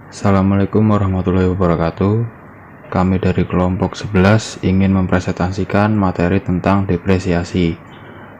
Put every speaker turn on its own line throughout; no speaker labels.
Assalamualaikum warahmatullahi wabarakatuh. Kami dari kelompok 11 ingin mempresentasikan materi tentang depresiasi.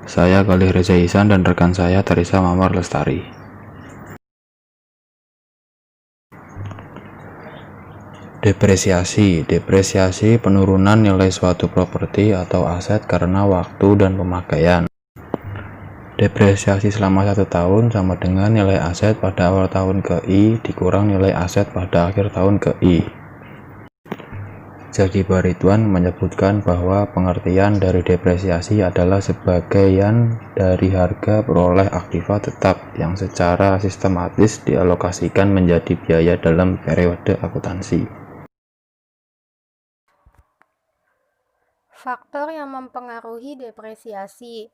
Saya Galih Reza Ihsan dan rekan saya Teresa Mamar Lestari. Depresiasi penurunan nilai suatu properti atau aset karena waktu dan pemakaian. Depresiasi selama 1 tahun sama dengan nilai aset pada awal tahun ke I dikurang nilai aset pada akhir tahun ke I. Zaki Baritwan menyebutkan bahwa pengertian dari depresiasi adalah sebagian dari harga peroleh aktiva tetap yang secara sistematis dialokasikan menjadi biaya dalam periode akuntansi.
Faktor yang mempengaruhi depresiasi.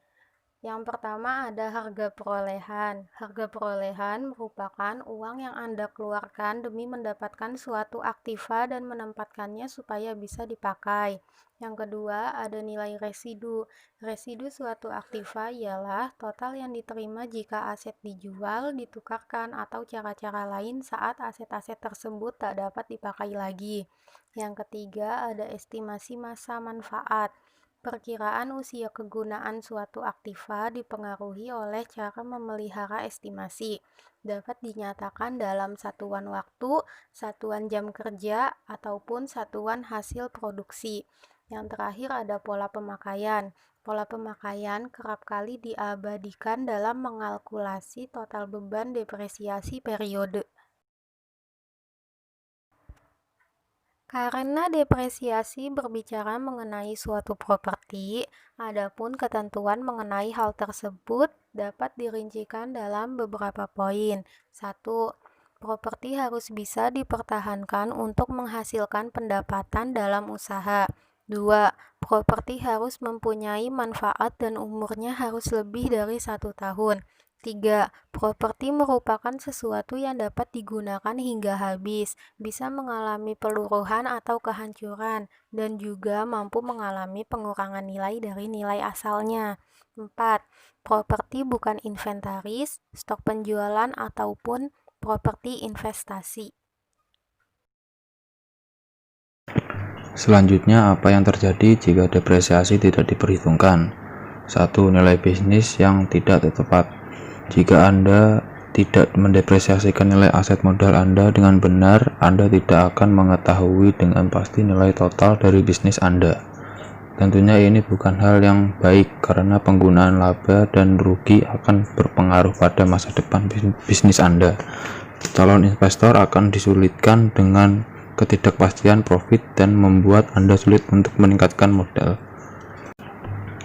Yang pertama ada harga perolehan. Harga perolehan merupakan uang yang Anda keluarkan demi mendapatkan suatu aktiva dan menempatkannya supaya bisa dipakai. Yang kedua ada nilai residu. Residu suatu aktiva ialah total yang diterima jika aset dijual, ditukarkan, atau cara-cara lain saat aset-aset tersebut tak dapat dipakai lagi. Yang ketiga ada estimasi masa manfaat. Perkiraan usia kegunaan suatu aktiva dipengaruhi oleh cara memelihara estimasi. Dapat dinyatakan dalam satuan waktu, satuan jam kerja, ataupun satuan hasil produksi. Yang terakhir ada pola pemakaian. Pola pemakaian kerap kali diabadikan dalam mengalkulasi total beban depresiasi periode. Karena depresiasi berbicara mengenai suatu properti, adapun ketentuan mengenai hal tersebut dapat dirincikan dalam beberapa poin. 1. Properti harus bisa dipertahankan untuk menghasilkan pendapatan dalam usaha. 2. Properti harus mempunyai manfaat dan umurnya harus lebih dari 1 tahun. 3. Properti merupakan sesuatu yang dapat digunakan hingga habis, bisa mengalami peluruhan atau kehancuran, dan juga mampu mengalami pengurangan nilai dari nilai asalnya. 4. Properti bukan inventaris, stok penjualan, ataupun properti investasi.
Selanjutnya, apa yang terjadi jika depresiasi tidak diperhitungkan? 1. Nilai bisnis yang tidak tepat. Jika Anda tidak mendepresiasikan nilai aset modal Anda dengan benar, Anda tidak akan mengetahui dengan pasti nilai total dari bisnis Anda. Tentunya ini bukan hal yang baik karena penggunaan laba dan rugi akan berpengaruh pada masa depan bisnis Anda. Calon investor akan disulitkan dengan ketidakpastian profit dan membuat Anda sulit untuk meningkatkan modal.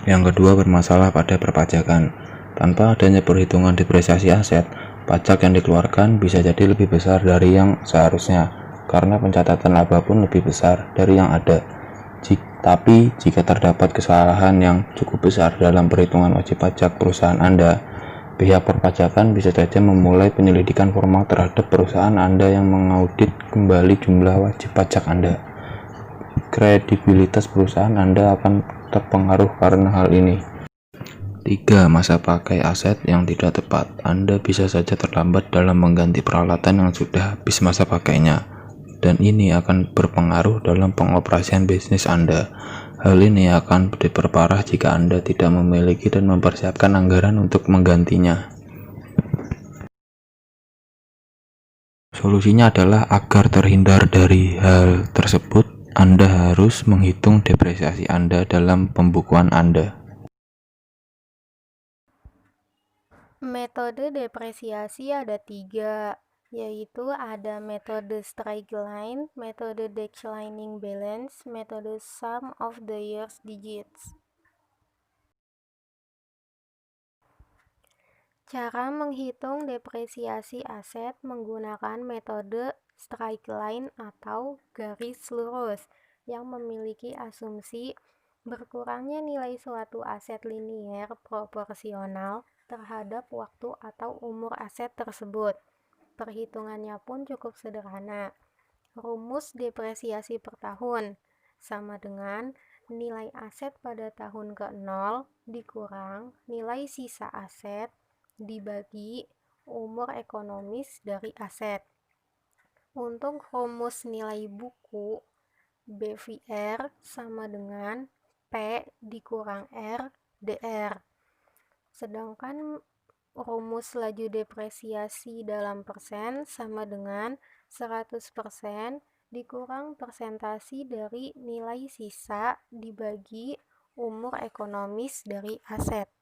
Yang kedua, bermasalah pada perpajakan. Tanpa adanya perhitungan depresiasi aset, pajak yang dikeluarkan bisa jadi lebih besar dari yang seharusnya, karena pencatatan laba pun lebih besar dari yang ada. Tapi, jika terdapat kesalahan yang cukup besar dalam perhitungan wajib pajak perusahaan Anda, pihak perpajakan bisa saja memulai penyelidikan formal terhadap perusahaan Anda yang mengaudit kembali jumlah wajib pajak Anda. Kredibilitas perusahaan Anda akan terpengaruh karena hal ini. 3. Masa pakai aset yang tidak tepat. Anda bisa saja terlambat dalam mengganti peralatan yang sudah habis masa pakainya, dan ini akan berpengaruh dalam pengoperasian bisnis Anda. Hal ini akan diperparah jika Anda tidak memiliki dan mempersiapkan anggaran untuk menggantinya. Solusinya adalah agar terhindar dari hal tersebut, Anda harus menghitung depresiasi Anda dalam pembukuan Anda.
Metode depresiasi ada 3, yaitu ada metode straight line, metode declining balance, metode sum of the years digits. Cara menghitung depresiasi aset menggunakan metode straight line atau garis lurus yang memiliki asumsi berkurangnya nilai suatu aset linier proporsional terhadap waktu atau umur aset tersebut. Perhitungannya pun cukup sederhana. Rumus depresiasi per tahun sama dengan nilai aset pada tahun ke-0 dikurang nilai sisa aset dibagi umur ekonomis dari aset. Untuk rumus nilai buku, BVR sama dengan P dikurang R DR. Sedangkan rumus laju depresiasi dalam persen sama dengan 100% dikurang persentasi dari nilai sisa dibagi umur ekonomis dari aset.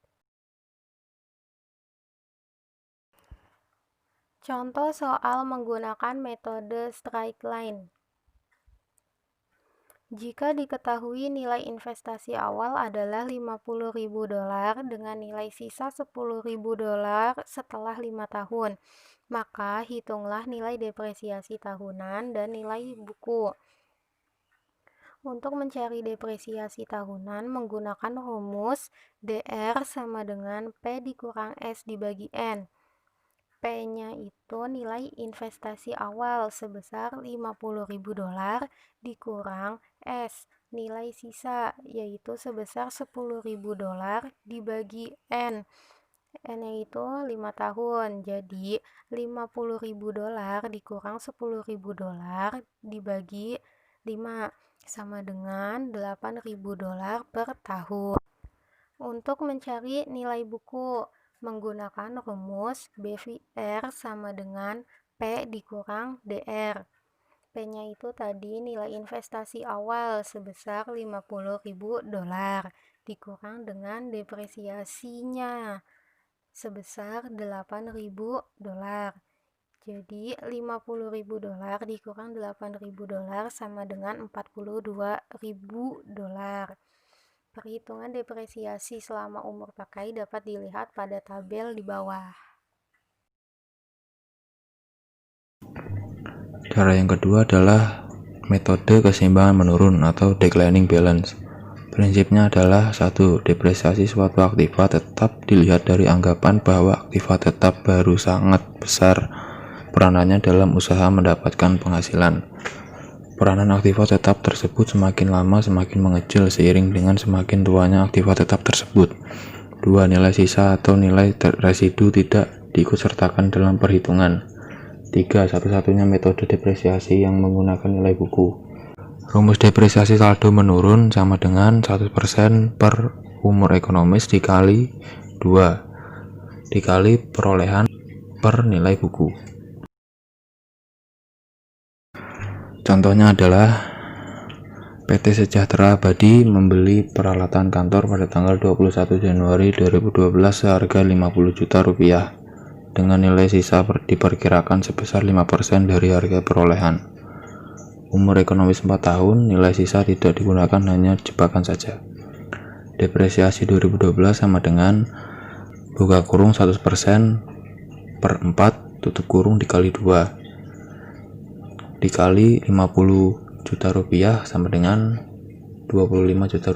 Contoh soal menggunakan metode straight line. Jika diketahui nilai investasi awal adalah $50.000 dengan nilai sisa $10.000 setelah 5 tahun, maka hitunglah nilai depresiasi tahunan dan nilai buku. Untuk mencari depresiasi tahunan menggunakan rumus DR sama dengan P dikurang S dibagi N. P-nya itu nilai investasi awal sebesar $50.000 dikurang S, nilai sisa, yaitu sebesar $10.000 dibagi N. N-nya itu 5 tahun, jadi $50.000 dikurang $10.000 dibagi 5, sama dengan $8.000 per tahun. Untuk mencari nilai buku, menggunakan rumus BVR sama dengan P dikurang DR. P-nya itu tadi nilai investasi awal sebesar $50.000 dikurang dengan depresiasinya sebesar $8.000. Jadi $50.000 dikurang $8.000 sama dengan $42.000. Perhitungan depresiasi selama umur pakai dapat dilihat pada tabel di bawah.
Cara yang kedua adalah metode keseimbangan menurun atau declining balance. Prinsipnya adalah 1. Depresiasi suatu aktiva tetap dilihat dari anggapan bahwa aktiva tetap baru sangat besar peranannya dalam usaha mendapatkan penghasilan. Peranan aktiva tetap tersebut semakin lama semakin mengecil seiring dengan semakin tuanya aktiva tetap tersebut. 2. Nilai sisa atau nilai residu tidak diikutsertakan dalam perhitungan. 3. Satu-satunya metode depresiasi yang menggunakan nilai buku. Rumus depresiasi saldo menurun sama dengan 100% per umur ekonomis dikali 2 dikali perolehan per nilai buku. Contohnya adalah PT Sejahtera Abadi membeli peralatan kantor pada tanggal 21 Januari 2012 seharga Rp50 juta dengan nilai sisa diperkirakan sebesar 5% dari harga perolehan. Umur ekonomis 4 tahun, nilai sisa tidak digunakan, hanya jebakan saja. Depresiasi 2012 sama dengan buka kurung 100% per 4 tutup kurung dikali 2 dikali Rp50 juta sama dengan Rp25 juta.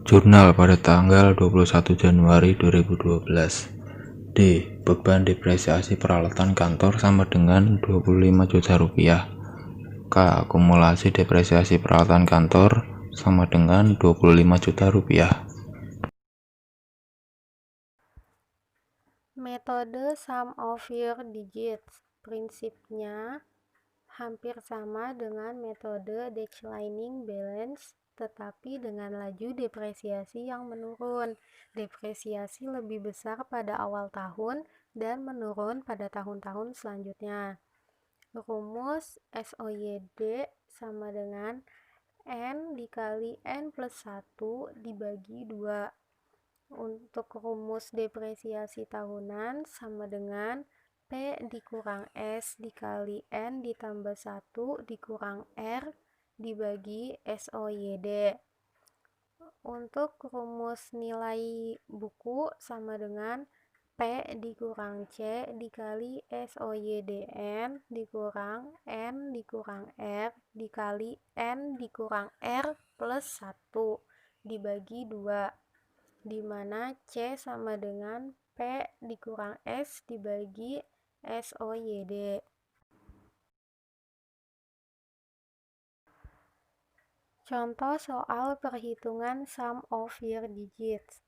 Jurnal pada tanggal 21 Januari 2012. D. Beban depresiasi peralatan kantor sama dengan Rp25 juta. K. Akumulasi depresiasi peralatan kantor sama dengan Rp25 juta.
Metode sum of your digits. Prinsipnya hampir sama dengan metode declining balance, tetapi dengan laju depresiasi yang menurun. Depresiasi lebih besar pada awal tahun dan menurun pada tahun-tahun selanjutnya. Rumus SOYD sama dengan N dikali N plus 1 dibagi 2. Untuk rumus depresiasi tahunan sama dengan P dikurang S dikali N ditambah 1 dikurang R dibagi SOYD. Untuk rumus nilai buku sama dengan P dikurang C dikali SOYDN dikurang N dikurang R dikali N dikurang R plus 1 dibagi 2, di mana C sama dengan P dikurang S dibagi SOYD. Contoh soal perhitungan sum of your digits.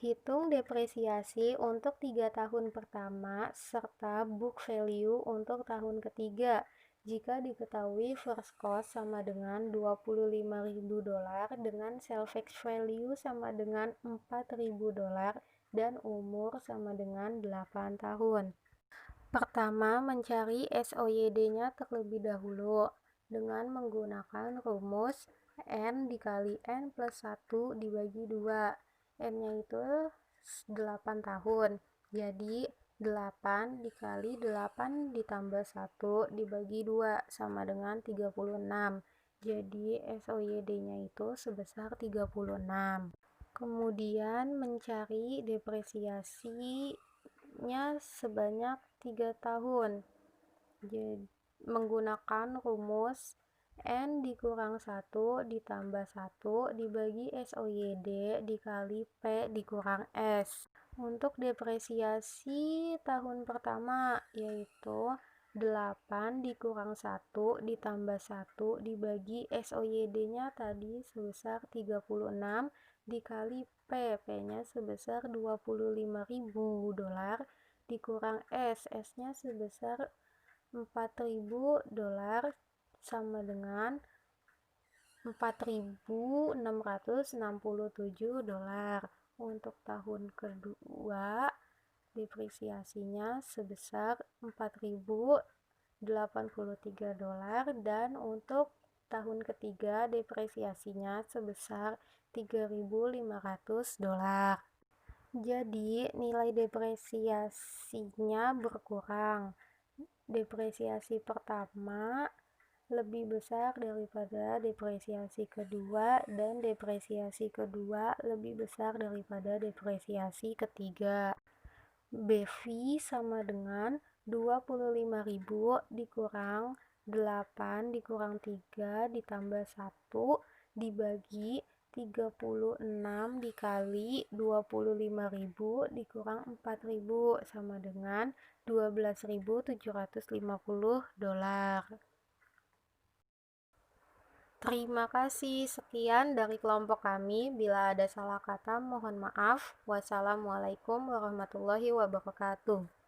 Hitung depresiasi untuk 3 tahun pertama serta book value untuk tahun ketiga. Jika diketahui first cost sama dengan $25.000 dengan salvage value sama dengan $4.000 dan umur sama dengan 8 tahun. Pertama, mencari SOYD-nya terlebih dahulu dengan menggunakan rumus N dikali N plus 1 dibagi 2. N-nya itu 8 tahun. Jadi 8 dikali 8 ditambah 1 dibagi 2 sama dengan 36. Jadi SOYD-nya itu sebesar 36. Kemudian mencari depresiasinya sebanyak 3 tahun. Jadi, menggunakan rumus N dikurang 1 ditambah 1 dibagi SOYD dikali P dikurang S. Untuk depresiasi tahun pertama yaitu 8 dikurang 1 ditambah 1 dibagi SOYD-nya tadi sebesar 36 dikali P-nya sebesar $25.000 dikurang S-nya sebesar $4.000 sama dengan $4.667. Untuk tahun kedua depresiasinya sebesar $4.083 dan untuk tahun ketiga depresiasinya sebesar $3.500. Jadi nilai depresiasinya berkurang. Depresiasi pertama lebih besar daripada depresiasi kedua dan depresiasi kedua lebih besar daripada depresiasi ketiga. BV sama dengan 25.000 dikurang 8 dikurang 3 ditambah 1 dibagi 36 dikali 25.000 dikurang 4.000 sama dengan $12.750. Terima kasih. Sekian dari kelompok kami. Bila ada salah kata, mohon maaf. Wassalamualaikum warahmatullahi wabarakatuh.